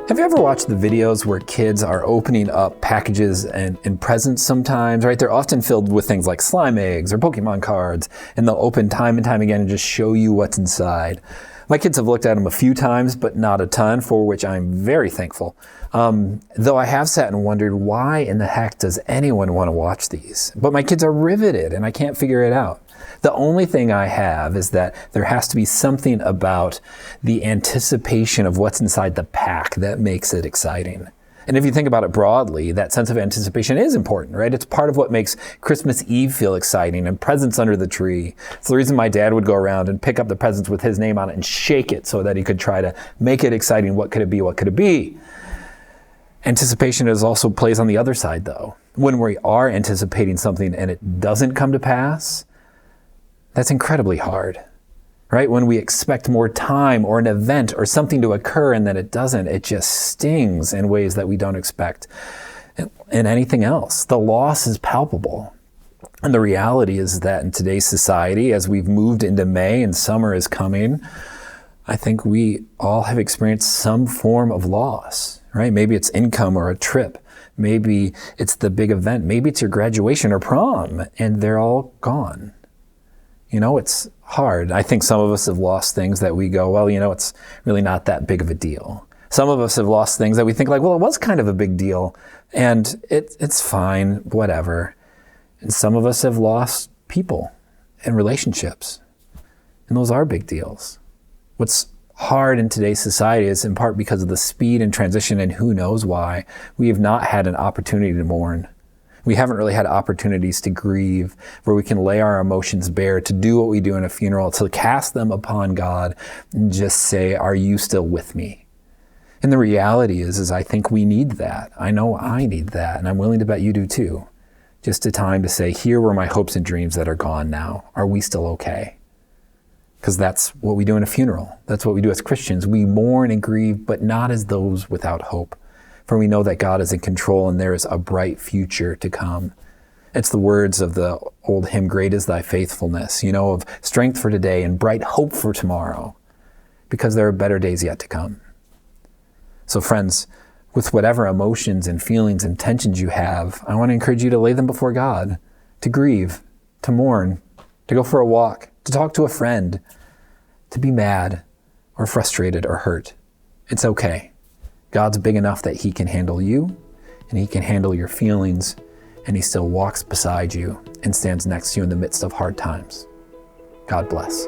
Have you ever watched the videos where kids are opening up packages and presents sometimes, right? They're often filled with things like slime eggs or Pokemon cards, and they'll open time and time again and just show you what's inside. My kids have looked at them a few times, but not a ton, for which I'm very thankful. Though I have sat and wondered, why in the heck does anyone want to watch these? But my kids are riveted, and I can't figure it out. The only thing I have is that there has to be something about the anticipation of what's inside the pack that makes it exciting. And if you think about it broadly, that sense of anticipation is important, right? It's part of what makes Christmas Eve feel exciting and presents under the tree. It's the reason my dad would go around and pick up the presents with his name on it and shake it so that he could try to make it exciting. What could it be? What could it be? Anticipation also plays on the other side, though. When we are anticipating something and it doesn't come to pass, that's incredibly hard, right? When we expect more time or an event or something to occur and then it doesn't, it just stings in ways that we don't expect. And anything else, the loss is palpable. And the reality is that in today's society, as we've moved into May and summer is coming, I think we all have experienced some form of loss, right? Maybe it's income or a trip. Maybe it's the big event. Maybe it's your graduation or prom, and they're all gone. You know, it's hard. I think some of us have lost things that we go, well, it's really not that big of a deal. Some of us have lost things that we think like, well, it was kind of a big deal and it's fine, whatever. And some of us have lost people and relationships, and those are big deals. What's hard in today's society is in part because of the speed and transition, and who knows why, we have not had an opportunity to mourn. We haven't really had opportunities to grieve, where we can lay our emotions bare, to do what we do in a funeral, to cast them upon God and just say, are you still with me? And the reality is I think we need that. I know I need that, and I'm willing to bet you do too. Just a time to say, here were my hopes and dreams that are gone now. Are we still okay? Because that's what we do in a funeral. That's what we do as Christians. We mourn and grieve, but not as those without hope. For we know that God is in control and there is a bright future to come. It's the words of the old hymn, great is thy faithfulness, of strength for today and bright hope for tomorrow, because there are better days yet to come. So friends, with whatever emotions and feelings and tensions you have, I want to encourage you to lay them before God, to grieve, to mourn, to go for a walk, to talk to a friend, to be mad or frustrated or hurt. It's okay. God's big enough that he can handle you and he can handle your feelings, and he still walks beside you and stands next to you in the midst of hard times. God bless.